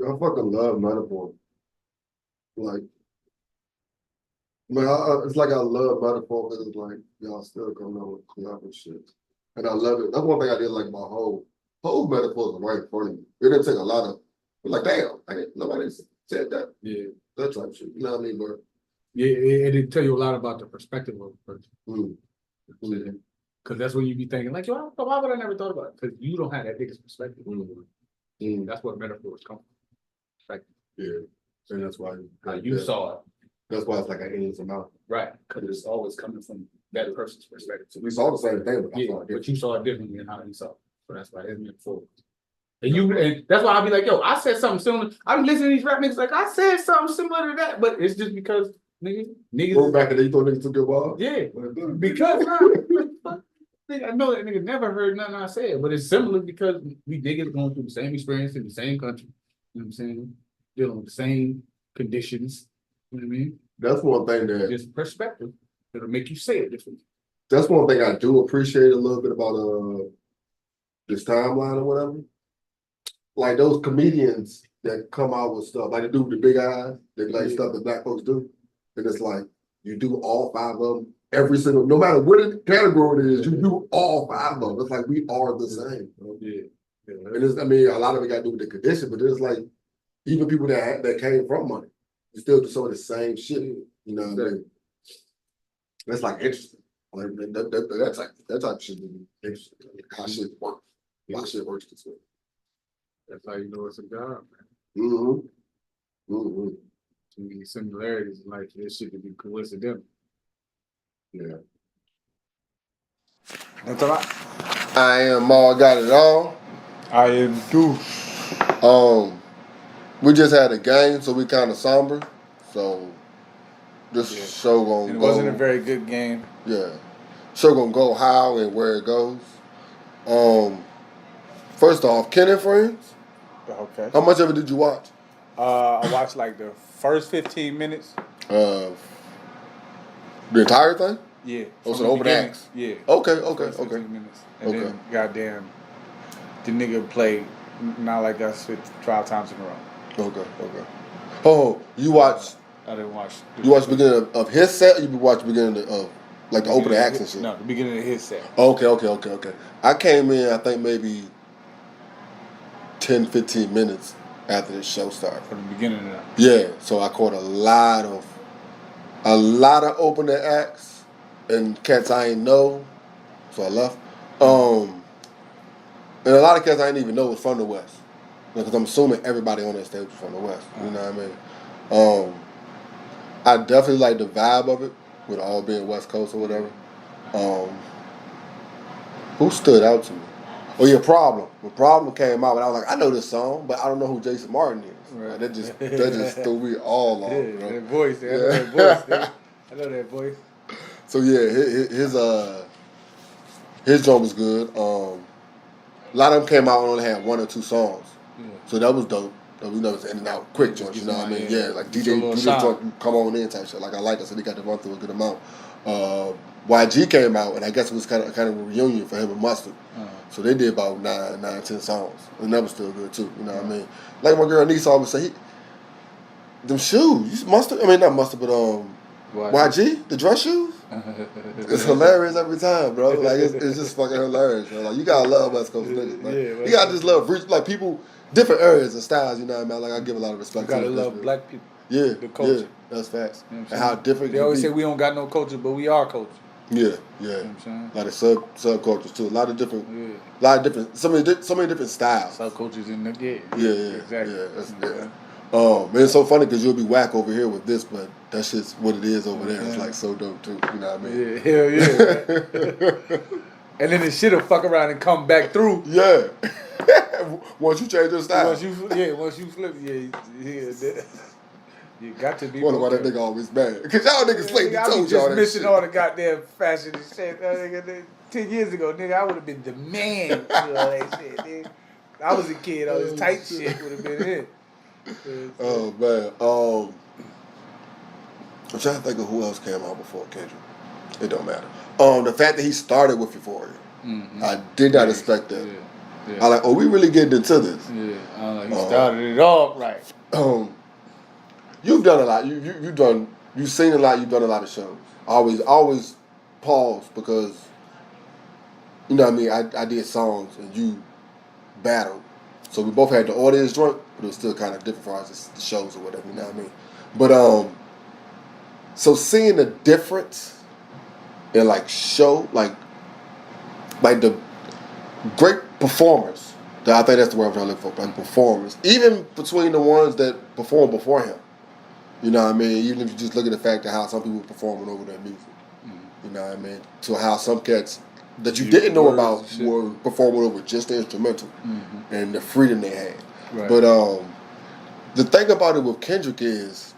I fucking love metaphor. Like, man, it's like I love metaphor because it's like y'all still coming up with clever shit, and I love it. That's one thing I did like my whole metaphors are right in front of you. It didn't take a lot of like, damn, nobody said that. Yeah, that type of shit. You know what I mean? But yeah, it tell you a lot about the perspective of the person. mm, mm, Because that's when you be thinking, like, yo, why would I never thought about it? Because you don't have that biggest perspective. That's what metaphors come from. Like, yeah, and that's why how you saw it. That's why it's like an ins and out. Right. Because it's always coming from that person's perspective. So we saw the same thing, but I Yeah, saw it but you different. saw it differently than how he saw it. So that's why it's metaphor. And that's why I'll be like, yo, I said something similar. I'm listening to these rap niggas like, I said something similar to that, but it's just because niggas. Go back and then you thought niggas took your ball? Yeah, because I know that nigga never heard nothing I said, but it's similar because we niggas going through the same experience in the same country. You know what I'm saying? Dealing with the same conditions. You know what I mean? That's one thing that just perspective that'll make you say it differently. That's one thing I do appreciate a little bit about this timeline or whatever. Like those comedians that come out with stuff, like the dude with the big eyes, they like stuff that black folks do. And it's like you do all five of them every single, no matter what category it is, you do all five of them. It's like we are the same. Yeah. And it's, I mean, a lot of it got to do with the condition, but it's like even people that came from money, you still do some of the same shit. You know what I mean? That's like interesting. Like that type of shit is interesting. How shit works. How shit works this way. That's how you know it's a job, man. Mm-hmm. Too many similarities, like this shit could be coincidental. Yeah. That's a lot. I am all got it all. I am Deuce. We just had a game, so we kind of somber. So this show gonna and it go. wasn't a very good game. Yeah, show gonna go how and where it goes. First off, Ken and Friends. Okay. How much of it did you watch? I watched like the first 15 minutes. The entire thing? Yeah. Oh, so the open acts? Yeah. Okay. First 15 minutes. And then goddamn, the nigga played not like us 12 times in a row. Okay. Oh, you watched? I didn't watch. You watched the beginning of his set? Or you watched the beginning of like the open acts and shit? No, the beginning of his set. Okay. I came in, I think maybe 10, 15 minutes after the show started. From the beginning of that. Yeah, so I caught a lot of opening acts and cats I ain't know, so I left. And a lot of cats I didn't even know was from the West, because I'm assuming everybody on that stage was from the West. You know what I mean? I definitely like the vibe of it, with all being West Coast or whatever. Who stood out to me? Oh yeah, Problem. When Problem came out, and I was like, I know this song, but I don't know who Jason Martin is. Right. That just threw me all off. Yeah, bro. that voice. I know that voice. I know that voice. So yeah, his joint was good. A lot of them came out and only had one or two songs, so that was dope. We know it's in and out quick joints. You know what I mean? Yeah, like DJ joint, come on in type shit. Like I like that, so they got to run through a good amount. YG came out, and I guess it was kind of a reunion for him and Mustard. So they did about 10 songs, and that was still good too. You know what I mean? Like my girl niece always say, them shoes, Mustard. I mean not Mustard, but YG, the dress shoes. It's hilarious every time, bro. Like it's just fucking hilarious, bro. Like you gotta love West Coast niggas, man. You gotta just love like people, different areas and styles. You know what I mean? Like I give a lot of respect. You gotta love black people. Yeah, the culture. Yeah, that's facts. You know and how different. They always say we don't got no culture, but we are culture. Yeah. You know what I'm saying? A lot of subcultures too. A lot of different, so many different styles. Subcultures in the yeah, exactly. Yeah. Man, it's so funny because you'll be whack over here with this, but that's just what it is over there. It's like so dope too. You know what I mean? Yeah, hell yeah. And then the shit'll fuck around and come back through. Yeah. Once you change your style. Once you flip, you got to be. Wonder why that nigga always mad. Because y'all niggas slaved I told was y'all just that missing shit. all the goddamn fashion and shit. 10 years ago, nigga, I would have been the man. You know that shit, nigga. I was a kid, all this tight shit would have been it. Oh man. I'm trying to think of who else came out before Kendrick. It don't matter. The fact that he started with Euphoria. I did not expect that. I like, we really getting into this. Yeah. Sound like you started it off right. You've done a lot. You've seen a lot. You've done a lot of shows. Always pause because you know what I mean. I did songs and you battled, so we both had the audience drunk, but it was still kind of different for us the shows or whatever. You know what I mean. But so seeing the difference in like show like the great performers. I think that's the word I'm trying to look for. Like performers, even between the ones that performed before him. You know what I mean? Even if you just look at the fact of how some people were performing over their music. You know what I mean? To how some cats that you didn't know about were performing over just the instrumental and the freedom they had. Right. But the thing about it with Kendrick is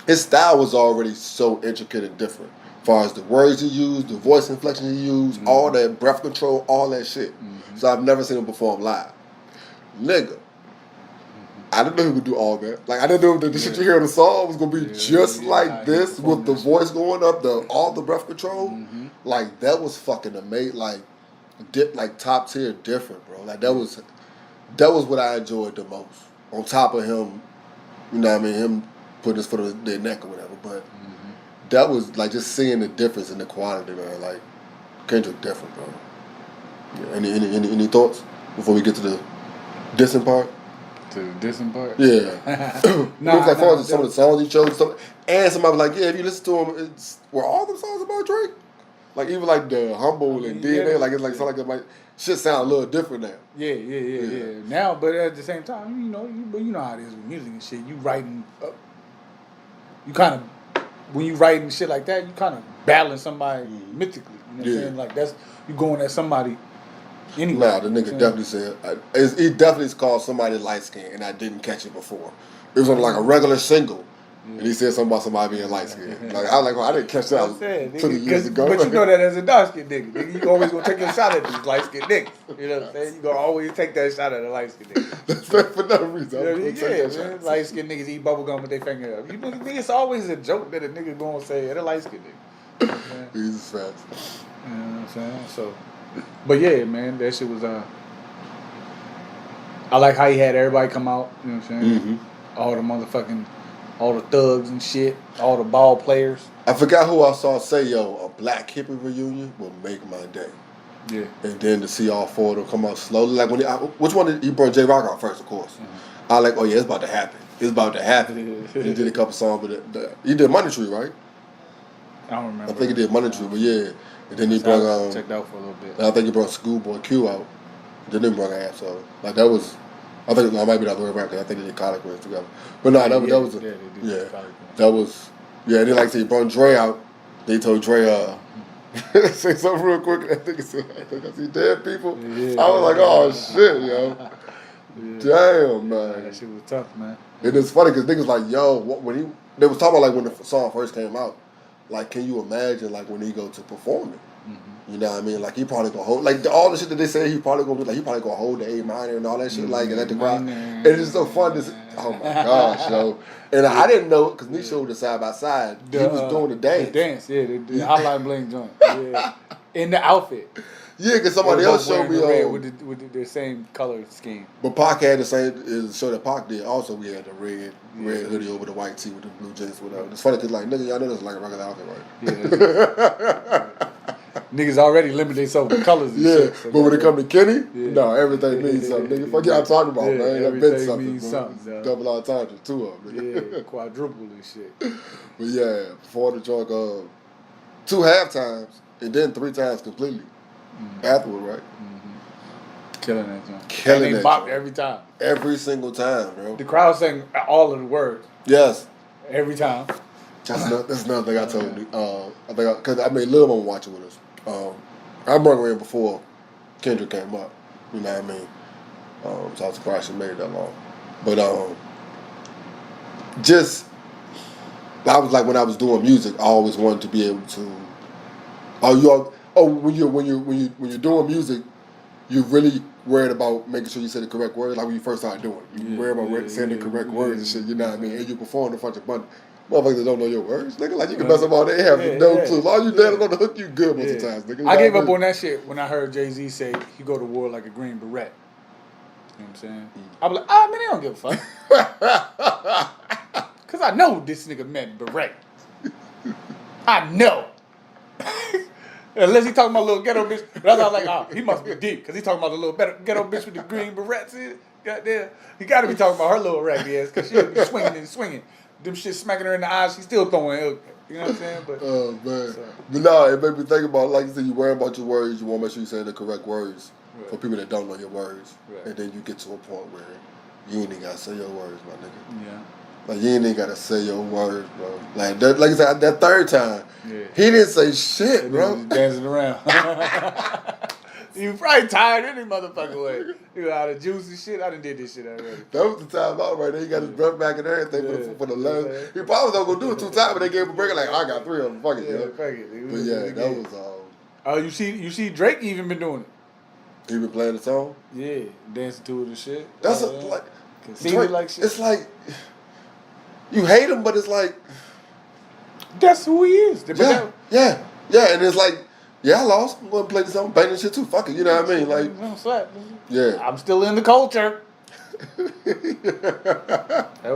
his style was already so intricate and different. As far as the words he used, the voice inflection he used, all that breath control, all that shit. So I've never seen him perform live. Nigga. I didn't know he would do all that. Like I didn't know that the shit you hear in the song was gonna be just like this with the voice going up, all the breath control. Like that was fucking amazing. Like top tier different, bro. Like that was what I enjoyed the most. On top of him, you know what I mean, him putting his foot on their neck or whatever. But that was like just seeing the difference in the quality, man. Like Kendrick different, bro. Yeah. Any thoughts before we get to the dissing part? To the dissing part? Yeah. Like far as some of the songs he chose, and somebody was like, yeah, if you listen to him, were all the songs about Drake? Like even like the Humble and DNA, like it's like sound like it might shit sound a little different now. Yeah. Now, but at the same time, you know how it is with music and shit. You writing up, you kind of when you writing shit like that, you kind of battling somebody mythically. You know what I'm saying? Like that's you going at somebody. Anyway, nah, the nigga definitely said he definitely called somebody light skinned, and I didn't catch it before. It was on like a regular single, and he said something about somebody being light skinned. Like I didn't catch that 2 years ago. But you know that as a dark skinned nigga, you always gonna take a shot at these light skinned niggas. You know what I'm saying? You gonna always take that shot at a light skinned nigga. That's for no reason. Man. Light skinned niggas eat bubble gum with their finger up. You think it's always a joke that a nigga gonna say at a light skinned nigga. He's fast. You know what I'm saying? So. But yeah, man, that shit was I like how he had everybody come out, you know what I'm saying? All the thugs and shit, all the ball players. I forgot who I saw say, yo, a black hippie reunion will make my day. Yeah. And then to see all four of them come out slowly, like when which one did he brought J Rock out first, of course. I was like, oh yeah, it's about to happen. It's about to happen. He did a couple songs, but he did Money Tree, right? I don't remember. I think he did Money Tree, but yeah. And then he brought checked out for a little bit. And I think he brought Schoolboy Q out. Then he brought Ass out. Like that was, I think it might be the other way around because I think they did College Boys together. But no, that was that was and then like I said, he brought Dre out. They told Dre say something real quick. I think I see dead people. Yeah, I was like, oh shit, yo. Damn, man. That shit was tough, man. And it's funny because niggas like, yo, they was talking about like when the song first came out. Like, can you imagine, like, when he go to perform it? You know what I mean? Like, he probably gonna hold, like, all the shit that they say he probably gonna do, like, he probably gonna hold the A minor and all that shit, like, and let the crowd. And it's so fun. Oh my gosh, yo. And I didn't know, because Nick showed the side by side. He was doing the dance. The dance, the Hotline Bling joint. Yeah. In the outfit. Yeah, because somebody else showed me with the same color scheme. But Pac had the same show that Pac did. Also, we had the red hoodie over the white tee with the blue jeans, whatever. It's funny because like nigga, y'all know this is like a regular outfit, right? Yeah. Niggas already limit themselves with colors. And shit, so but when it come to Kenny, no, everything means something. Nigga, fuck y'all talking about, man. That meant something. Means something. Double our times with 2 of them. Yeah, quadruple and shit. But yeah, before the joke, 2 halftimes and then 3 times completely. Afterward, right? Killing that joint. Killing that bopped every time. Every single time, bro. The crowd sang all of the words. Yes. Every time. That's another thing I told you. I think because I made Lil Mama watch it with us. I brought her in before Kendrick came up. You know what I mean? So I was surprised she made it that long. But just I was like when I was doing music, I always wanted to be able to. When you're doing music, you're really worried about making sure you say the correct words. Like when you first started doing it, you worry about saying the correct words and shit. You know what I mean? And you perform in front of a bunch of motherfuckers that don't know your words. Nigga, like you can mess up all day, they have no clue. As long as you landed on the hook, you good most of the times. Nigga, I gave up on that shit when I heard Jay-Z say he go to war like a Green Beret. You know what I'm saying? I'll be like, man, they don't give a fuck. Because I know this nigga meant beret. I know. Unless he talking about little ghetto bitch. But I was like, he must be deep. Because he talking about the little ghetto bitch with the green berets in it. Goddamn. He got to be talking about her little raggedy ass. Because she'll be swinging and swinging. Them shit smacking her in the eyes. She's still throwing it. You know what I'm saying? But, man. So. But no, it made me think about, like you said, you worry about your words. You want to make sure you say the correct words for people that don't know your words. Right. And then you get to a point where you ain't even got to say your words, my nigga. Yeah. Like, you ain't even got to say your words, bro. Like I said, that third time, he didn't say shit, bro. He was dancing around. You probably tired any motherfucking way. You out of juice and shit. I done did this shit already. That was the time out right there. He got his breath back and everything for the last. He probably was not gonna do it 2 times, but they gave him a break. Like, I got 3 of them. Fuck it, fuck it. But yeah, that was Oh, you see, Drake even been doing it. He been playing the song. Yeah, dancing to it and shit. That's like Drake, like shit. It's like you hate him, but it's like that's who he is. Yeah, and it's like. Yeah, I lost. I'm going to play this song, bang this shit too. Fuck it, you know what I mean? Like, yeah. I'm still in the culture. That's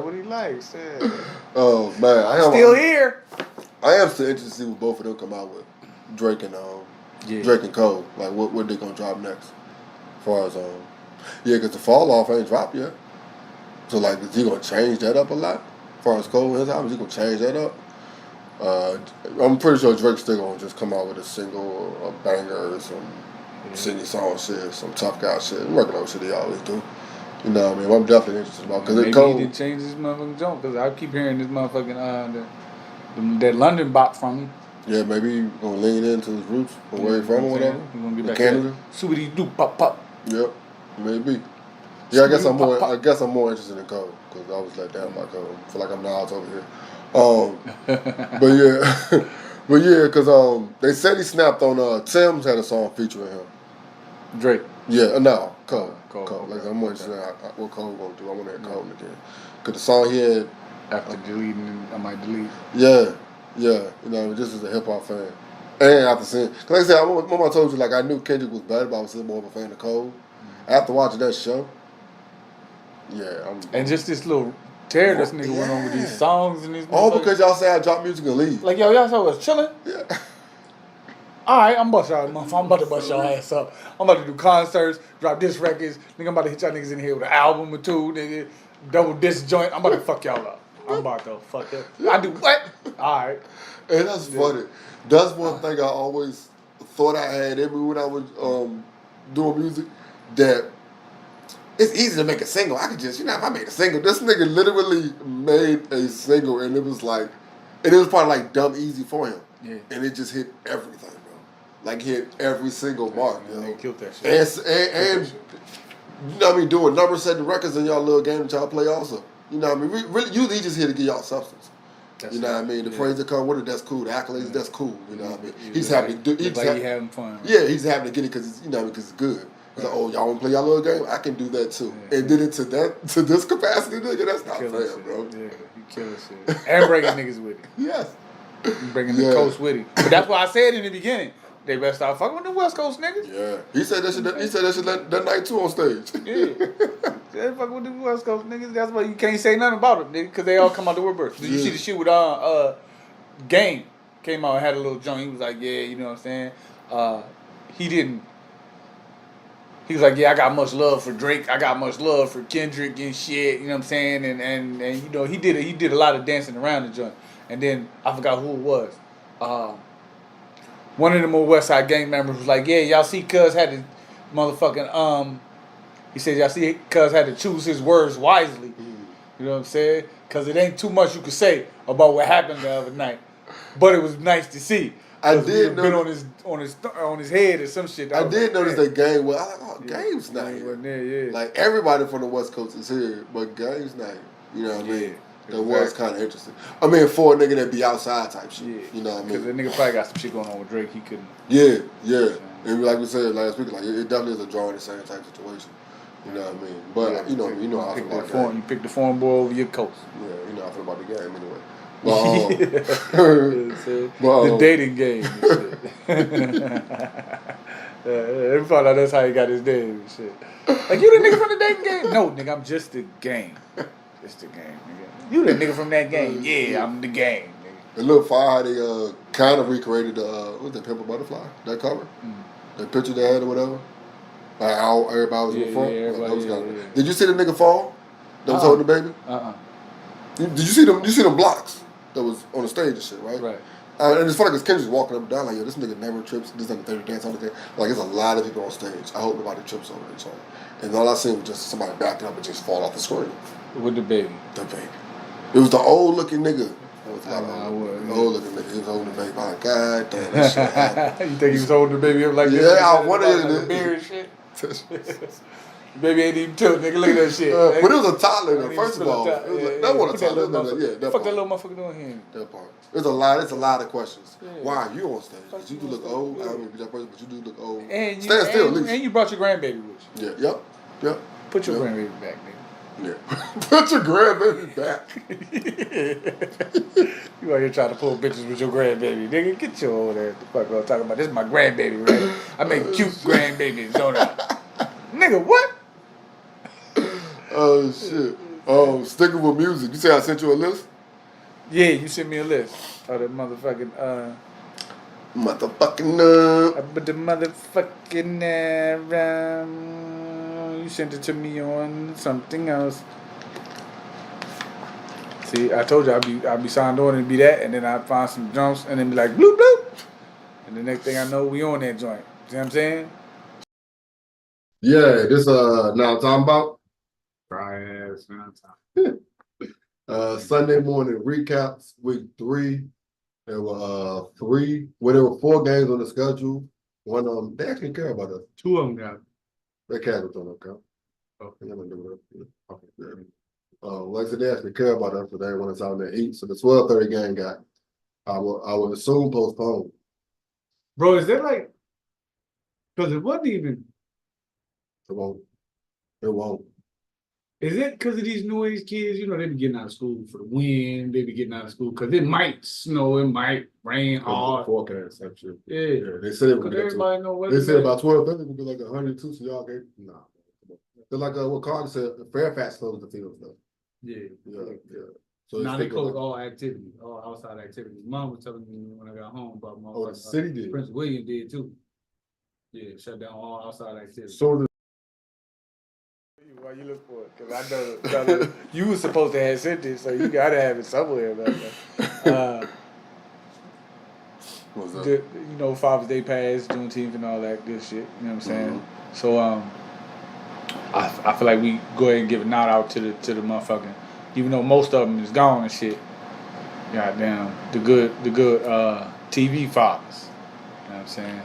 what he likes. Yeah. Oh man, I'm still here. I am still interested to see what both of them come out with, Drake and Cole. Like, what they gonna drop next? As far as because the fall off ain't dropped yet. So like, is he gonna change that up a lot? As far as Cole and his album, is he gonna change that up? I'm pretty sure Drake's still gonna just come out with a single or a banger or some singing song shit, some tough guy shit. I'm working on shit he always do. You know what I mean? I'm definitely interested about because maybe he did change his motherfucking jump because I keep hearing this motherfucking that London bop from him. Yeah, maybe he gonna lean into his roots or where he from or whatever. He gonna get back Canada. Subity doo pop pop. Yep, maybe. Yeah, I guess I'm more interested in Cole because I was let down by Cole. I feel like I'm now over here. But yeah, because they said he snapped on Tim's had a song featuring him. Drake. Yeah, no, Cole. Cole. Like I'm more interested in what Cole gonna do. I want to hear Cole again. Cause the song he had after deleting, I might delete. Yeah. You know, just as a hip hop fan, and after seeing, cause like I said, I told you, like I knew Kendrick was better, but I was still more of a fan of Cole. After watching that show, and just this little tear this nigga went on with these songs and these. All because y'all say I drop music and leave. Like y'all said I was chilling. Yeah. All right, I'm about to bust y'all ass up. I'm about to do concerts, drop disc records. Nigga, I'm about to hit y'all niggas in here with an album or 2, nigga. Double disc joint. I'm about to fuck y'all up. I'm about to fuck up. I do what? All right. And that's funny. That's one thing I always thought I had in me when I was doing music. That it's easy to make a single. I could just, if I made a single. This nigga literally made a single, and it was probably like dumb easy for him. Yeah. And it just hit everything, bro. Like hit every single mark. They killed that shit. And you know what I mean, doing number setting records in y'all little game that y'all play also. You know what I mean? Really, usually he just here to get y'all substance. You know what I mean? The praise that come with it, that's cool. The accolades, that's cool. You know what I mean? He's happy to do. He's having fun. Yeah, he's happy to get it because it's good. He's like, oh, y'all want to play y'all little game? I can do that too. Yeah. And did it to this capacity, nigga. That's not fair, bro. Yeah, you killing shit and breaking niggas with it. Yes. Bringing the coast with it. But that's why I said in the beginning, they better start fucking with the West Coast niggas. Yeah. He said that shit that night too on stage. Yeah. They fucking with the West Coast niggas. That's why you can't say nothing about them, nigga, because they all come out the woodwork. Did you see the shit with Game came out and had a little joint. He was like, yeah, you know what I'm saying? He was like, yeah, I got much love for Drake. I got much love for Kendrick and shit. You know what I'm saying? And you know, he did a lot of dancing around the joint. And then I forgot who it was. One of them old West Side Gang members was like, yeah, y'all see Cuz had to motherfucking he said y'all see Cuz had to choose his words wisely. You know what I'm saying? Because it ain't too much you could say about what happened the other night. But it was nice to see. I did know on his head or some shit. I did notice that Game was. I was like, Game's not here. Wasn't there, yeah. Like everybody from the West Coast is here, but Game's not here. You know what I mean? That was kind of interesting. I mean, for a nigga that be outside type shit. Yeah. You know what I mean? Because the nigga probably got some shit going on with Drake. He couldn't. Yeah. And like we said last week, like it definitely is a draw in the same type situation. You know what I mean? But you know how I feel about the game. You pick the foreign boy over your coast. Yeah, you know how I feel about the game anyway. But, the dating game. And shit. They found out that's how he got his name and shit. Like, you the nigga from the Dayton game? No, nigga, I'm just the game. Just the game, nigga. You the nigga from that game? Yeah, I'm the game, nigga. It looked fire. They kind of recreated the what's that, Pimple Butterfly? That cover? The picture they had or whatever? Like how everybody was in the front? Yeah. Did you see the nigga fall? That was holding the baby? Did you see them? You see them blocks that was on the stage and shit, right? Right. And it's funny because Kendrick's walking up and down like, yo, this nigga never trips. This nigga never dance on the thing. Like, there's a lot of people on stage. I hope nobody trips over each other. And all I seen was just somebody backing up and just fall off the screen. With the baby. The baby. It was the old looking nigga. It was old looking nigga. He was holding the baby. My God damn, that shit happened. You think he was holding the baby up like yeah, this? I wonder like a beard and shit. Baby ain't even tilted, nigga. Look at that shit. But it was a toddler though, first of all. That wasn't a toddler. That fuck that little motherfucker doing here. That part. It's a lot of questions. Yeah. Why are you on stage? Because you do look old. I don't know if you're that person, but you do look old. And stand still, at least. And you brought your grandbaby with you. Yeah. Yep. Put your grandbaby back, nigga. Yeah. Put your grandbaby back. You out here trying to pull bitches with your grandbaby, nigga. Get your old ass the fuck up. Talking about this is my grandbaby, right? I make cute grandbabies, don't I? Nigga, what? Oh shit. Sticking with music. You say I sent you a list? Yeah, you sent me a list of the motherfucking But the motherfucking you sent it to me on something else. See, I told you I'd be signed on and be that, and then I'd find some jumps and then be like bloop bloop, and the next thing I know we on that joint. See what I'm saying? Yeah, this now talking about Dry ass now. Sunday morning recaps, week 3. There were there were 4 games on the schedule. One of them, they actually care about us. 2 of them got it. They care about them, okay? Okay. Okay. Like I said, they actually care about us, but they want us out there to eat. So the 12:30 game got, I would assume, postponed. Bro, is that like, because it wasn't even. It won't. Is it because of these new age kids? You know, they be getting out of school for the wind. They be getting out of school because it might snow, it might rain hard. Forecast, actually. Yeah. They said it would everybody know what they said about 12:30 would be like 102, so y'all get They're like what Carter said, Fairfax closed the field stuff. Yeah. So now they closed all activity, all outside activity. Mom was telling me when I got home about my the city did. Prince William did too. Yeah, shut down all outside activity. So why you look for it? Because I know you was supposed to have sent it, so you gotta have it somewhere. what's up? You know, Father's Day pass, Juneteenth, and all that good shit. You know what I'm saying? So I feel like we go ahead and give a nod out to the motherfucking, even though most of them is gone and shit. Goddamn, the good TV fathers. You know what I'm saying?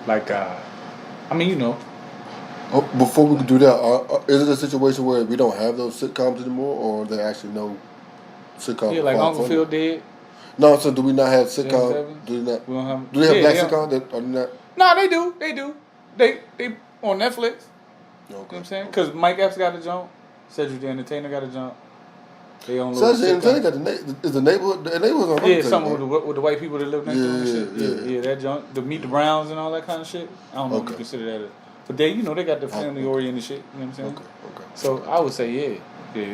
Like I mean, you know. Before we can do that, is it a situation where we don't have those sitcoms anymore, or are there actually no sitcoms? Yeah, like Uncle Phil did. No, so do we not have sitcoms? Do they We don't have. Do they have black sitcoms that are not? No, they do. They on Netflix. Okay. You know what I'm saying? Because Mike Epps got a jump. Cedric the Entertainer got a jump. They on Cedric the Entertainer got is the neighborhood. The neighborhood on something with the white people that live next to them and shit. Yeah, that jump. The Meet the Browns and all that kind of shit. I don't know if you consider that but they, they got the family oriented shit. You know what I'm saying? Okay. So I would say, yeah,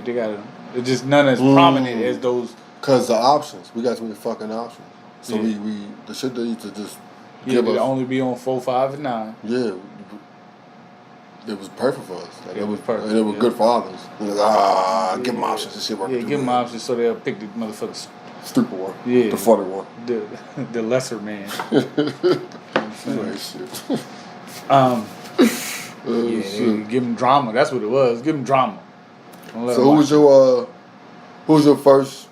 they got it's just none as prominent as those. Cause the options, we got too many fucking options. So we the shit they used to just give us only be on 4, 5, and 9. Yeah, it was perfect for us. Like, it was perfect, and it was good for others. Like, give them options and shit. Yeah, give them options so they'll pick the motherfuckers. Stupid one. Yeah, the funny one. The lesser man. Shit. Give them drama. That's what it was. Give them drama. So who was your first?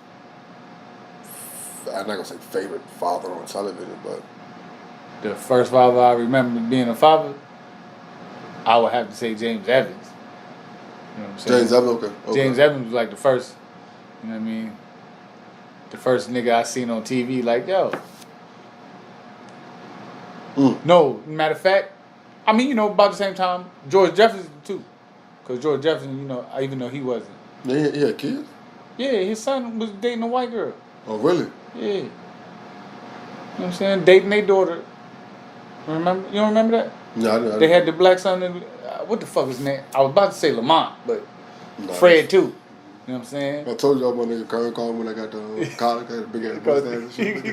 I'm not gonna say favorite father on television, but the first father I remember being a father, I would have to say James Evans. You know what I'm saying? James Evans, okay. James Evans was like the first. You know what I mean? The first nigga I seen on TV. Like, yo. No, matter of fact. I mean, about the same time, George Jefferson too, because George Jefferson, even though he wasn't. He had kids? Yeah, his son was dating a white girl. Oh, really? Yeah. You know what I'm saying? Dating their daughter. Remember? You don't remember that? No, I know. They had the black son. What the fuck is his name? I was about to say Lamont, but Fred too. You know what I'm saying? I told y'all my nigga Karen called when I got the collar, got a big ass mustache and shit.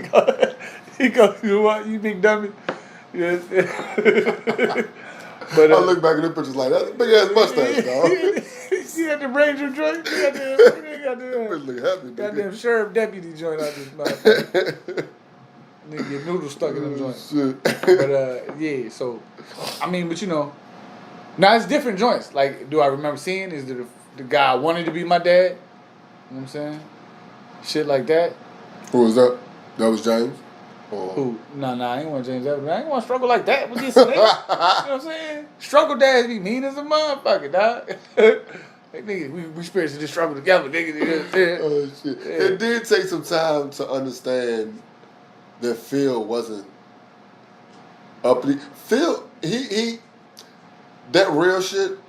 He goes, you know what, you big dummy. Yes. But I look back at the pictures like that's a big ass mustache, dog. He had the Ranger joint. He got the goddamn sheriff deputy joint out this motherfucker. Nigga get noodles stuck in them joints. Shit. But yeah, so I mean, but you know, now it's different joints. Like, do I remember seeing? Is the guy wanted to be my dad? You know what I'm saying? Shit like that. Who was that? That was James? Or... Who? Nah, I ain't want James Evans. I ain't want to struggle like that with these niggas. You know what I'm saying? Struggle dads be mean as a motherfucker, dog. Like, nigga, we spirits just struggle together, nigga. Oh, shit. Yeah. It did take some time to understand that Phil wasn't uppity. Phil, he that real shit,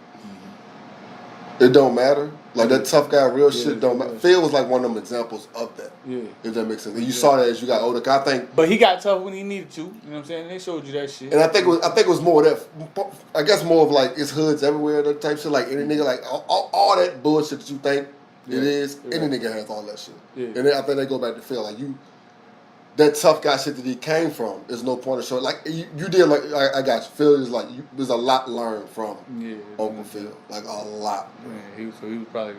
it don't matter. Like that tough guy, real shit don't matter. Phil was like one of them examples of that. Yeah. If that makes sense. And you saw that as you got older. I think. But he got tough when he needed to. You know what I'm saying? They showed you that shit. And I think it was more of that. I guess more of like it's hoods everywhere, that type shit. Like any nigga, like all that bullshit that you think it is. Any nigga has all that shit. Yeah. And then I think they go back to Phil. Like you. That tough guy shit that he came from, there's no point of showing. Like you did, like I got you. Phil is like there's a lot learned from Uncle Phil, like a lot. Yeah, he was probably.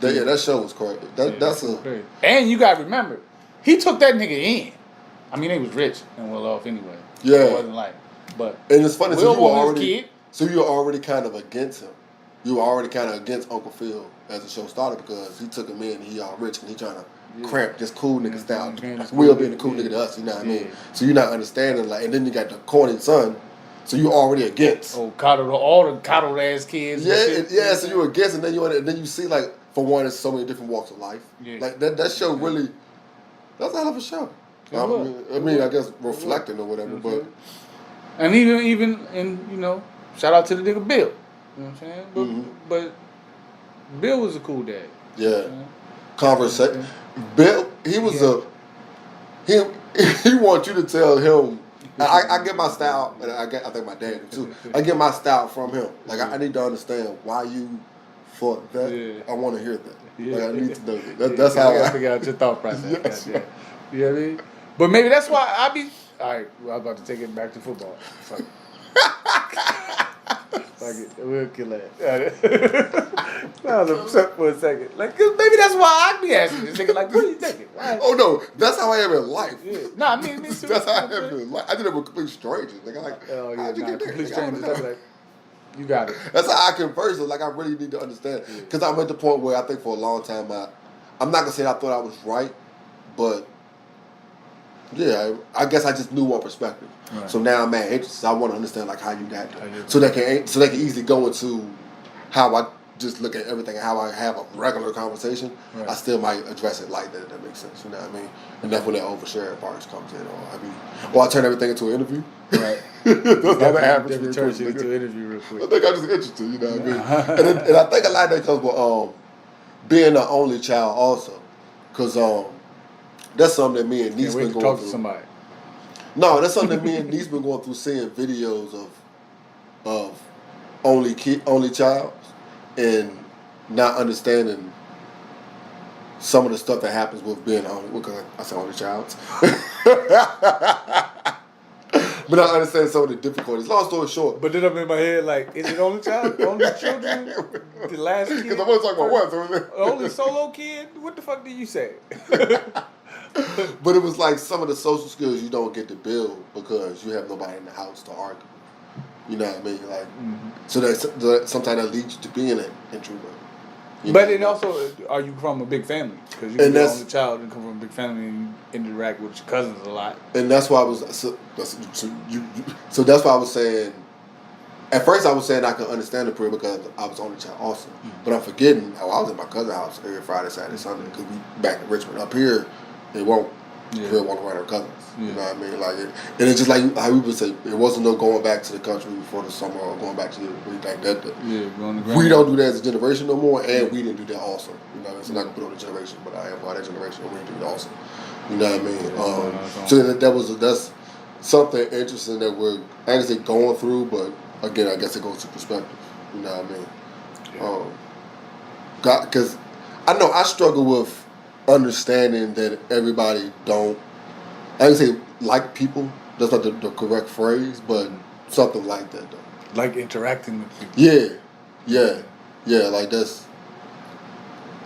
That show was crazy. That's crazy. And you gotta remember, he took that nigga in. I mean, they was rich and well off anyway. Yeah, it wasn't like, but and it's funny. Will so you were already kind of against him. You were already kind of against Uncle Phil as the show started because he took him in. And he all rich and he trying to. Cramp, just cool nigga style. Will being the cool nigga to us, you know what I mean? So you're not understanding, like, and then you got the corny son, so you already against. Oh, all the coddled ass kids. Yeah, so you're against, and then you see, like, for one, there's so many different walks of life. Yeah. Like, that show really, that's a hell of a show. I mean, I guess reflecting or whatever, but. And even, and you know, shout out to the nigga Bill. You know what I'm saying? But Bill was a cool dad. Yeah. You know? Conversation. Bill, he was he wants you to tell him. I get my style, and I think my dad did too. I get my style from him. Like I need to understand why you fought that. Yeah. I want to hear that. Yeah. Like I need to know that. That's how I gotta figure out your thought process. Yes. Yeah. You know what I mean? But maybe that's why I be. All right, well, I'm about to take it back to football. Fuck it. Fuck it. We'll kill that. I was upset for a second. Like, cause maybe that's why I be asking this nigga, like, what are you thinking? Why? Oh, no. That's how I am in life. Yeah. Nah, me too. That's how I am in life. I did it with complete strangers. Like, complete strangers. Like, you got it. That's how I converse. Like, I really need to understand. Because I'm at the point where I think for a long time, I'm not going to say I thought I was right, but yeah, I guess I just knew one perspective. Right. So now I'm at interested. I want to understand like how you got there, so they can easily go into how I just look at everything and how I have a regular conversation. Right. I still might address it like that. If that makes sense. You know what I mean? And that's when that oversharing part comes in, or I turn everything into an interview. Right. That's how that happens. Turns you into an interview real quick. I think I'm just interested. You know what I mean? And I think a lot of that comes with being the only child also, because that's something that me and Niece been going talk through. To somebody. No, that's something that me and Niece been going through, seeing videos of only child and not understanding some of the stuff that happens with being only. Because I say only child, but I understand some of the difficulties. Long story short, but then I'm in my head like, is it only child, only children, the last kid? Because I'm only talking about one. So only solo kid. What the fuck did you say? But it was like some of the social skills you don't get to build because you have nobody in the house to argue. You know what I mean? Like, so that sometimes that leads you to being an introvert. But it also, are you from a big family? Because you're the only child and come from a big family and you interact with your cousins a lot. And that's why I was so that's why I was saying. At first, I was saying I could understand the prayer because I was only child also. But I'm forgetting. I was in my cousin's house every Friday, Saturday, Sunday because we back in Richmond. Up here, they won't. We'll walk around our cousins. You know what I mean? Like, and it's just like how we would say, it wasn't no going back to the country before the summer or going back to anything that. Going to we don't do that as a generation no more, and we didn't do that also. You know what I mean? So I'm not gonna put on the generation, but I am part of that generation, and we didn't do that also. You know what I mean? So something interesting that we're, I ain't gonna say going through, but again, I guess it goes to perspective. You know what I mean? Yeah. Because I know I struggle with understanding that everybody don't, I ain't say like people, that's not the correct phrase, but something like that though. Like interacting with people. Yeah, like that's,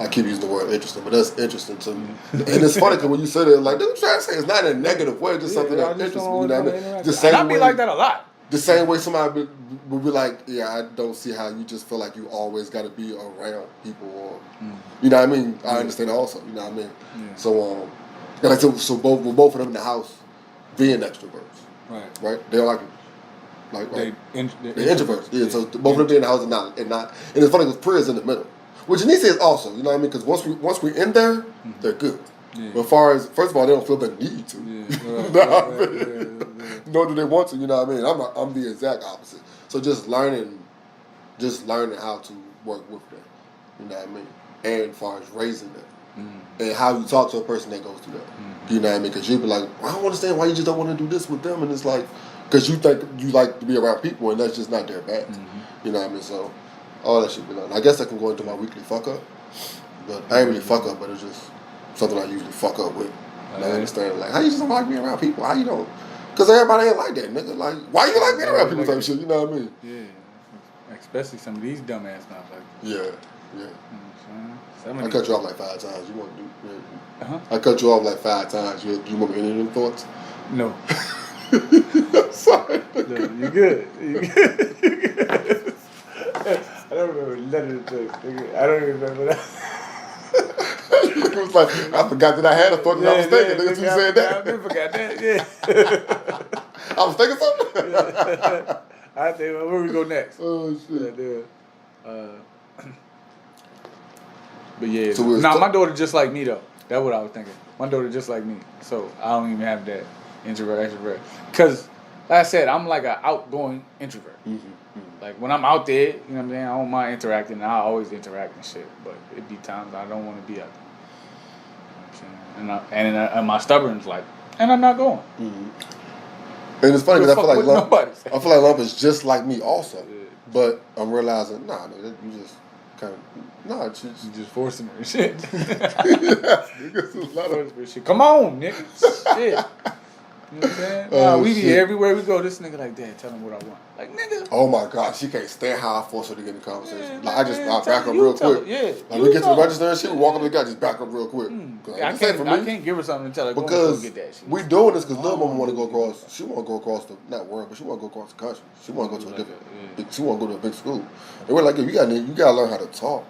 I keep using the word interesting, but that's interesting to me. And it's funny because when you say that, like, I'm trying to say it's not in a negative way, just something that's interesting. You know what I mean? The same I be way, like that a lot. The same way somebody would be like, yeah, I don't see how you just feel like you always got to be around people, or you know what I mean? I understand also, you know what I mean? Yeah. So, and like, so both of them in the house being extroverts, right? They don't like people. Like, they're introverts. Yeah, so both of them being in the house and not, and it's funny because prayer is in the middle. Which Janice is also, you know what I mean? Because once we in there, they're good. Yeah. But first of all, they don't feel the need to. Yeah, nor do they want to. You know what I mean? I'm the exact opposite. So just learning how to work with them. You know what I mean? And as far as raising them, and how you talk to a person that goes through that. You know what I mean? Because you'll be like, I don't understand why you just don't want to do this with them, and it's like, because you think you like to be around people, and that's just not their bad. You know what I mean? So. All that should be done. I guess I can go into my weekly fuck up, but I ain't really fuck up, but it's just something I usually fuck up with. And I understand, like, how you just don't like being around people? How you don't? Because everybody ain't like that, nigga. Like, why you like being around people type shit? You know what I mean? Yeah. Especially some of these dumbass motherfuckers. Yeah. I cut you off like 5 times. You want to do? Yeah. I cut you off like 5 times. You remember any of them thoughts? No. Sorry. No, you good. You good. I don't remember none of the things. I don't even remember that. It was like, I forgot that I had a thought that I was thinking. Nigga, you said that. I forgot that, yeah. I was thinking something? I think, where we go next? Oh, shit. But yeah. So my daughter just like me, though. That's what I was thinking. My daughter just like me. So I don't even have that introvert, extrovert. Because, like I said, I'm like an outgoing introvert. Like, when I'm out there, you know what I'm saying, I don't mind interacting, and I always interact and shit, but it be times I don't want to be out there. You know what I'm saying? And my stubborn's like, and I'm not going. And it's funny because I feel like Lump is just like me also, but I'm realizing, nah, nigga, you just kind of, you just forcing her and shit. Shit. Come on, nigga. Shit. You know what I'm saying? We be everywhere we go. This nigga like, Dad, tell him what I want. Like, nigga. Oh my God, she can't stand how I force her to get in the conversation. Like, I back up real quick. Yeah. Like, we get to the register and shit, we walk up to the guy, just back up real quick. I can't give her something and tell her, because go get that shit. We doing this because little mama want to go across. She want to go across the, not world, but she want to go across the country. She want to go to a different. She want to go to a big school. And we're like, you gotta learn how to talk.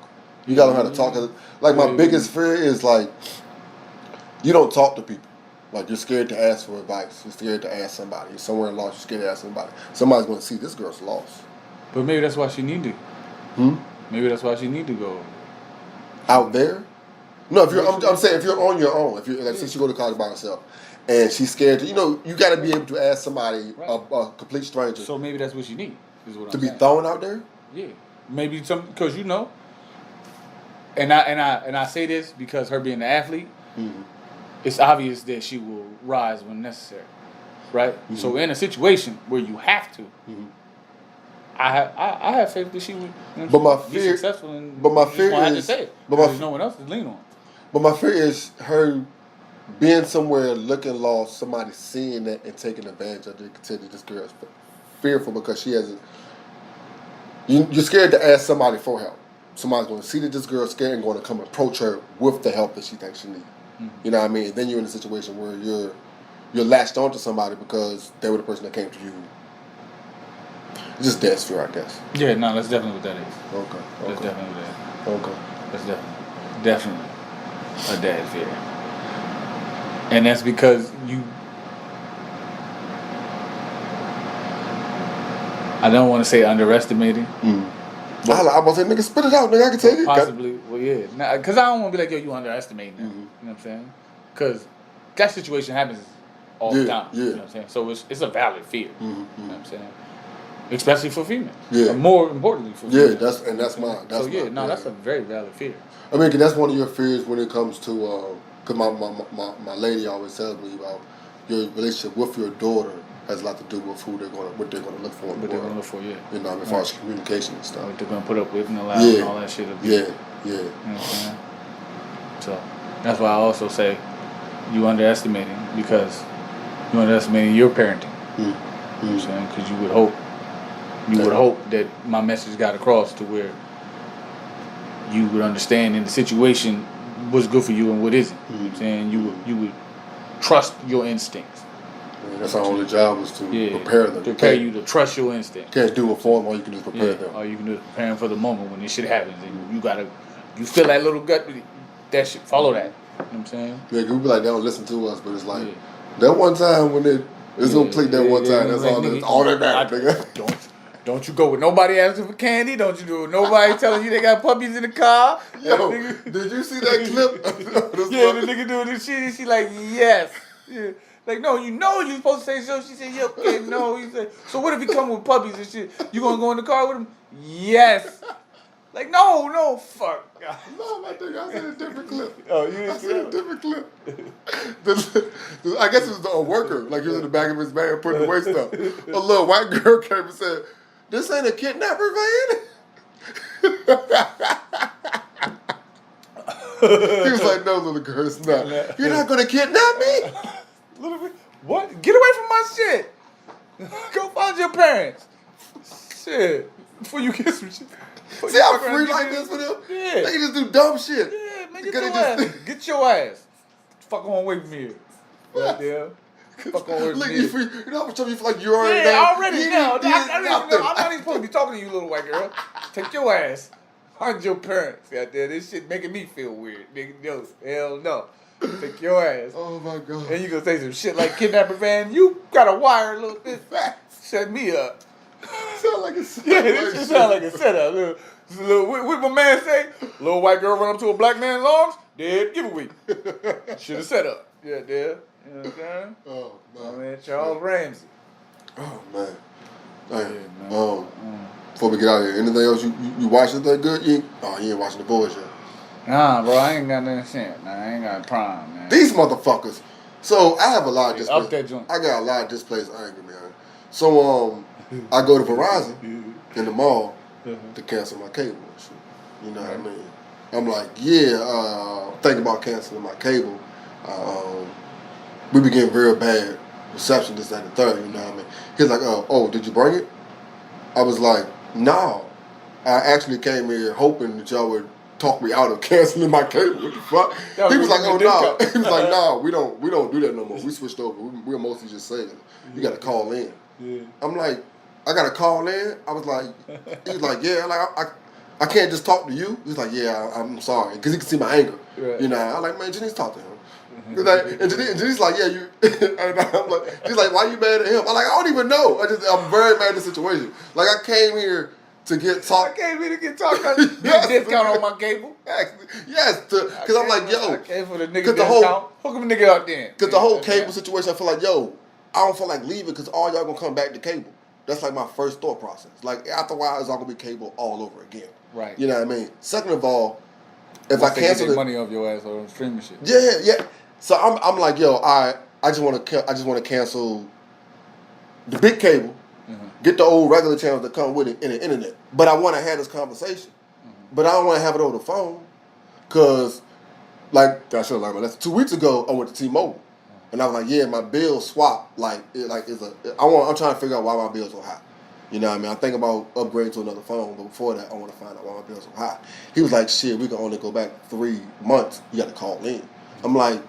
You gotta learn how to talk. Like, my biggest fear is like, you don't talk to people. Like, you're scared to ask for advice. You're scared to ask somebody. You're somewhere lost. You're scared to ask somebody. Somebody's going to see this girl's lost. But maybe that's why she need to. Maybe that's why she need to go out there. No, if you're, I'm saying if you're on your own. If you're like, since you go to college by herself, and she's scared to, you got to be able to ask somebody, a complete stranger. So maybe that's what she need. Is what to be thrown out there. Yeah, maybe because and I say this because her being an athlete. It's obvious that she will rise when necessary, right? So in a situation where you have to, I have faith that she would be successful. And but my fear is, to say it, there's no one else to lean on. But my fear is her being somewhere looking lost, somebody seeing that and taking advantage of it. Consider this girl's fearful because she hasn't. You're scared to ask somebody for help. Somebody's going to see that this girl's scared and going to come approach her with the help that she thinks she needs. You know what I mean? And then you're in a situation where you're latched onto somebody because they were the person that came to you. It's just dad's fear, I guess. Yeah, no, that's definitely what that is. Okay. That's definitely that. Okay. That's definitely a dad fear. And that's because I don't want to say underestimating. I'm about to say, nigga, spit it out, nigga. I can take it. Possibly, well, yeah. Because I don't want to be like, yo, you underestimating them. You know what I'm saying? Because that situation happens all the time. You know what I'm saying? So it's a valid fear. You know what I'm saying? Especially for females. Yeah. More importantly for females. That's mine. That's a very valid fear. I mean, cause that's one of your fears when it comes to, because my lady always tells me about your relationship with your daughter has a lot to do with what they're gonna look for. What they're gonna look for, yeah. You know, as far as communication and stuff. What they're gonna put up with and allow and all that shit. Yeah. You know what I'm saying? So that's why I also say you underestimating because you underestimating your parenting. You know what I'm saying? Because you would hope that my message got across to where you would understand in the situation what's good for you and what isn't. You know what I'm saying? You would trust your instincts. Yeah, that's our only job is to prepare them. Prepare you to trust your instincts. Can't do it for them, all you can do is prepare them. All you can do is prepare them for the moment when this shit happens. And you feel that little gut, that shit, follow that. You know what I'm saying? Yeah, we be like, they don't listen to us, but it's like, that one time when it's gonna click that one time, that's all that matters, nigga. Don't you go with nobody asking for candy. Don't you do it. Nobody telling you they got puppies in the car. Yo, did you see that clip? The nigga doing this shit. She like, yes. Yeah. Like, no, you know you're supposed to say so. She said, yeah, okay, no. He said, so what if he come with puppies and shit? You gonna go in the car with him? Yes. Like, no, fuck. No, my nigga, I said a different clip. Oh, you didn't see a different clip. I guess it was a worker, like he was in the back of his van putting away stuff. A little white girl came and said, "This ain't a kidnapper van." He was like, "No, little girl, it's not. You're not gonna kidnap me." What? Get away from my shit. Go find your parents. Shit. Before you get some shit. See how free like this for them? Yeah. They just do dumb shit. Yeah, man, get your ass. Fuck on away from here. Right there. Fuck on away from here. You know how much time you feel like you already know? Yeah, already know. I'm not even supposed to be talking to you, little white girl. Take your ass. Find your parents out there. This shit making me feel weird. Nigga, no, hell no. Take your ass. Oh my God. And you gonna say some shit like kidnapper van. You got a wire a little bit. Set me up. Sound like a setup. Yeah, this shit sound like a setup. What my man say? Little white girl run up to a black man's arms, dead giveaway. Should have set up. Yeah, dead. You know what I'm saying? Oh, man. My man Charles Ramsey. Oh, man. Man. Before we get out of here, anything else you watching that good? You ain't watching the boys yet. Nah, bro, I ain't got nothing shit. Nah, I ain't got Prime, man. These motherfuckers. So I have a lot of displays. Up that joint. I got a lot of displays anger, man. So I go to Verizon in the mall to cancel my cable and shit. You know what I mean? I'm like, thinking about canceling my cable. We be getting very bad reception, this, that, and the third, you know what I mean? He's like, oh, did you bring it? I was like, no. I actually came here hoping that y'all would talk me out of canceling my cable. What the fuck? He was like, oh, no. He was like, no, we don't do that no more. We switched over. We're mostly just saying, you got to call in. Yeah. I'm like, I got to call in? I was like, he was like, yeah, like I can't just talk to you. He's like, yeah, I'm sorry. Because he can see my anger. Right. You know, I'm like, man, Janice, talk to him. And Janice's like, yeah, you. And I'm like, she's like, why you mad at him? I'm like, I don't even know. I'm very mad at the situation. Like, I came here to get talked. I came here to get talked. Get a discount on my cable. Yes, because I'm like, yo. I came for the nigga discount. Hook him a nigga out then. Because the whole cable situation, I feel like, yo, I don't feel like leaving because all y'all gonna come back to cable. That's like my first thought process. Like, after a while, it's all gonna be cable all over again. Right. You know what I mean? Second of all, if I cancel money off your ass on streaming shit. Yeah. So I'm like, yo, I just want to cancel the big cable, get the old regular channels that come with it in the internet. But I want to have this conversation, but I don't want to have it over the phone, cause like I should have learned. That's 2 weeks ago. I went to T-Mobile, and I was like, yeah, my bill swapped. I'm trying to figure out why my bill's so high. You know what I mean? I think about upgrading to another phone, but before that, I want to find out why my bill's so high. He was like, shit, we can only go back 3 months. You got to call in. I'm like,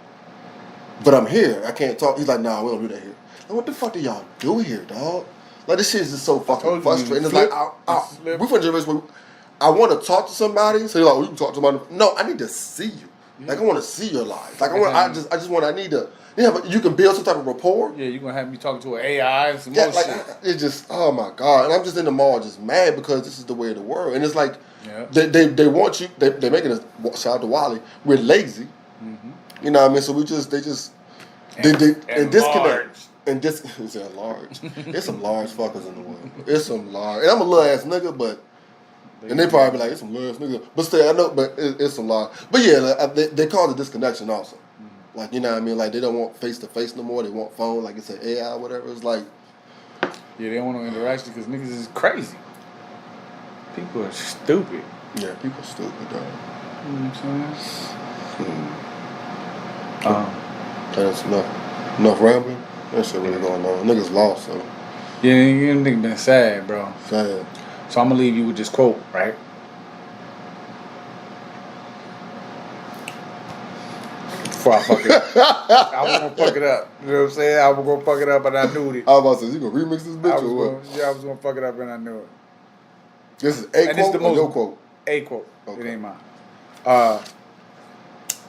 but I'm here. I can't talk. He's like, nah, we don't do that here. Like, what the fuck do y'all do here, dog? Like, this shit is just so fucking frustrating. It's like, we from a generation where I want to talk to somebody. So you're like, well, you can talk to somebody. No, I need to see you. Like, I want to see your life. Like, I need to. Yeah, but you can build some type of rapport. Yeah, you're going to have me talking to an AI and some more shit. It's just, oh my God. And I'm just in the mall just mad because this is the way of the world. And it's like, they want you, they're making us, shout out to Wally, we're lazy. Mm-hmm. You know what I mean? So they disconnect. And this is large. There's some large fuckers in the world. It's some large. And I'm a little ass nigga, but, and they probably be like, it's some little ass nigga. But still, I know, but it's some large. But yeah, they cause a disconnection also. Like, you know what I mean? Like, they don't want face-to-face no more. They want phone, like it's an AI or whatever. It's like, Yeah, they don't want no interaction because niggas is crazy. People are stupid. Yeah, people stupid, dog. You know what I'm saying? That's enough rambling. That shit really going on. Niggas lost, so. Yeah, you niggas been sad, bro. Sad. So I'm gonna leave you with this quote, right? Before I fuck it up. I was gonna fuck it up. You know what I'm saying? I was gonna fuck it up and I knew it. I was about to say, you gonna remix this bitch or what? I was gonna fuck it up and I knew it. This is a quote or your quote? A quote. Okay. It ain't mine.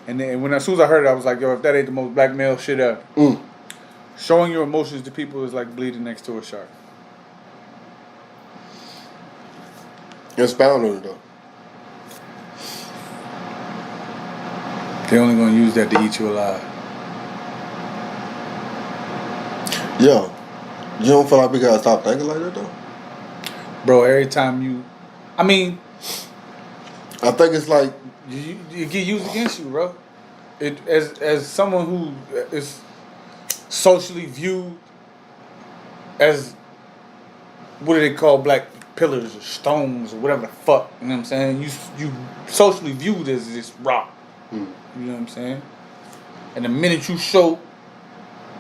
And then as soon as I heard it, I was like, yo, if that ain't the most black male shit ever. Showing your emotions to people is like bleeding next to a shark. Expound on it though. They only gonna use that to eat you alive. Yeah. You don't feel like we gotta stop thinking like that though? Bro, every time you, I mean, I think it's like you get used against you, bro. It as someone who is socially viewed as, what do they call black pillars or stones or whatever the fuck, you know what I'm saying? You socially viewed as this rock. You know what I'm saying? And the minute you show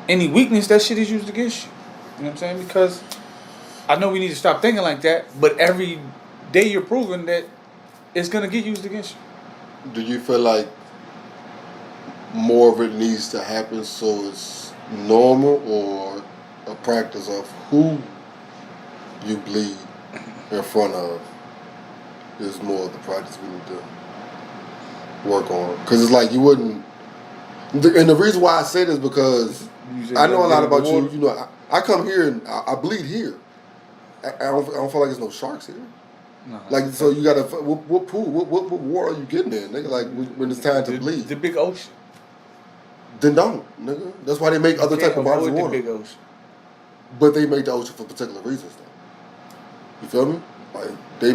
any weakness, that shit is used against you. You know what I'm saying? Because I know we need to stop thinking like that, but every day you're proving that it's gonna get used against you. Do you feel like more of it needs to happen so it's normal, or a practice of who you bleed in front of is more of the practice we need to work on? Because it's like you wouldn't, and the reason why I say this is because I know a lot about you. You know, I come here and I bleed here. I don't feel like there's no sharks here. No, like, so you gotta, what pool, what war are you getting in, nigga? Like, when it's time to bleed. The big ocean. Then don't, nigga. That's why they make other type of bodies of water. The big ocean. But they make the ocean for particular reasons, though. You feel me? Like, they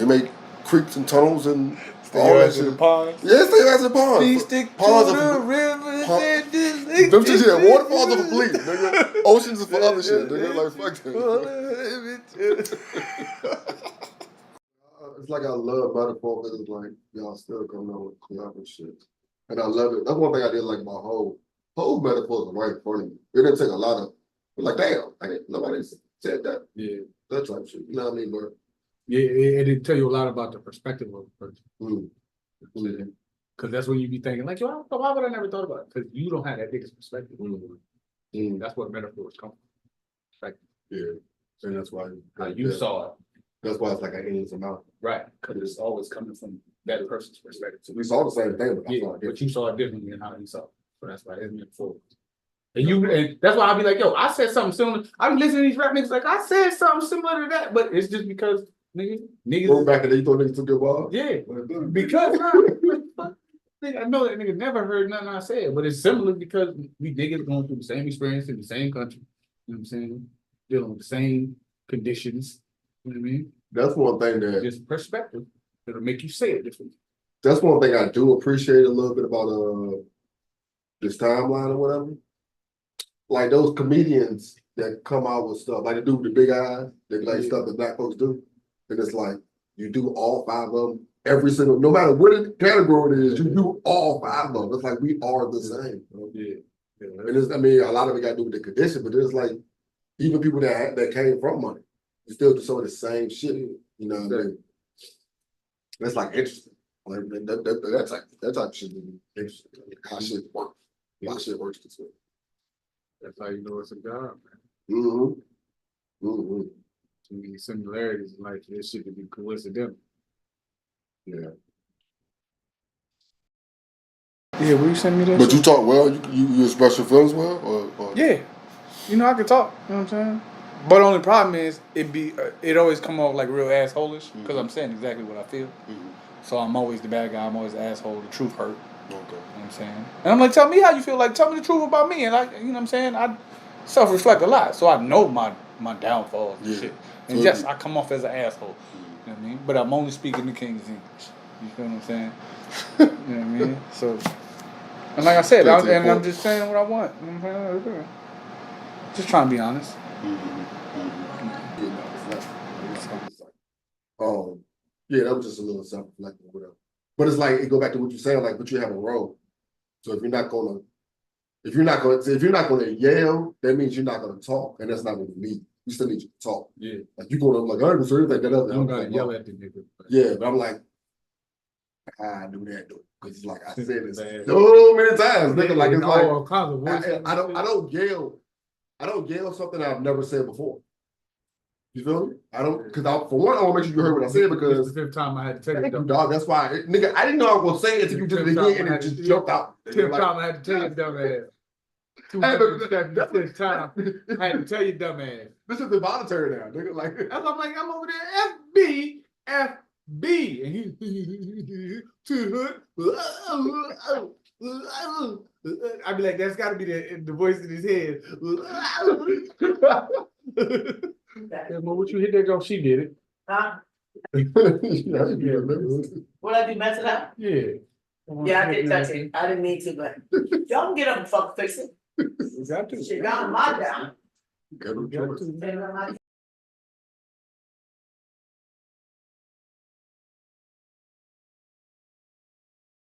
make creeks and tunnels and all that shit. The ponds. Yeah, stay as the ponds. Please stick ponds to are the rivers and this. Them shit, yeah, waterfalls are for bleeding, nigga. Oceans are for other shit, nigga. Like, fuck that. It's like I love metaphor because it's like y'all still coming up with clever shit, and I love it. That's one thing I did like about whole metaphors are right in front of you. It didn't take a lot of, like, damn, nobody said that. Yeah, that type of shit. You know what I mean, bro? Yeah, it tell you a lot about the perspective of the person. Because that's when you be thinking, like, yo, why would I never thought about it? Because you don't have that biggest perspective. That's what metaphors come from. Like, yeah, and that's why how you saw it. That's why it's like an ends amount. Right, because it's always coming from that person's perspective. So we saw the same thing, but but you saw it differently than how he saw it. So that's why it's metaphor. And that's why I'll be like, yo, I said something similar. I'm listening to these rap niggas like, I said something similar to that, but it's just because niggas. Go back and you thought niggas took your ball? Yeah, because I know that nigga never heard nothing I said, but it's similar because we niggas going through the same experience in the same country. You know what I'm saying? Dealing with the same conditions. You know what I mean? That's one thing that just perspective that'll make you say it differently. That's one thing I do appreciate a little bit about this timeline or whatever. Like those comedians that come out with stuff, like the dude with the big eyes, they like stuff that black folks do. And it's like you do all five of them, every single, no matter what category it is, you do all five of them. It's like we are the same. And it's, I mean, a lot of it got to do with the condition, but it's like even people that came from money, you still do some of the same shit. You know what I mean? That's like interesting. Like that type of shit is interesting. How shit works. How shit works this way. That's how you know it's a God, man. Too many similarities, like this shit could be coincidental. Yeah. Yeah, will you send me that? But you talk well. You express your feelings well, or yeah. You know I can talk. You know what I'm saying? But the only problem is it always come off like real assholish because I'm saying exactly what I feel. So I'm always the bad guy. I'm always the asshole. The truth hurt. Okay. You know what I'm saying? And I'm like, tell me how you feel. Like, tell me the truth about me. And like, you know what I'm saying? I self-reflect a lot, so I know my downfalls and shit. And so yes, I come off as an asshole. You know what I mean? But I'm only speaking the King's English. You feel what I'm saying? You know what I mean? So, and like I said, I'm just saying what I want. You know what I'm saying? Just trying to be honest. Yeah, that was just a little self-reflective or whatever. But it's like, it go back to what you're saying, like, but you have a role. So if you're not gonna yell, that means you're not gonna talk, and that's not what we need. We still need you to talk. Yeah. Like you going to like, I didn't say anything. That other. You gotta yell at the nigga. Yeah, but I'm like, I do that though, because it's like I said this so many times, nigga. Like it's like I don't yell something I've never said before. You feel me? I don't, because for one, I want to make sure you heard what I said, because it's the 5th time I had to tell you, dog. That's why, nigga, I didn't know I was gonna say it until you did it again and it just jumped out. 5th time I had to tell you, dumb ass. 5th time I had to tell you, dumb ass. This is involuntary now, nigga. Like I'm like, I'm over there, FB, and he I be like, that's got to be the voice in his head. Yeah, but what you hit that girl? She did it. Huh? What I do, mess it up? Yeah. Yeah, I did touch it. I didn't mean to, but y'all can get up and fuck fix it. Got to. Shit, down my down. Got no choice.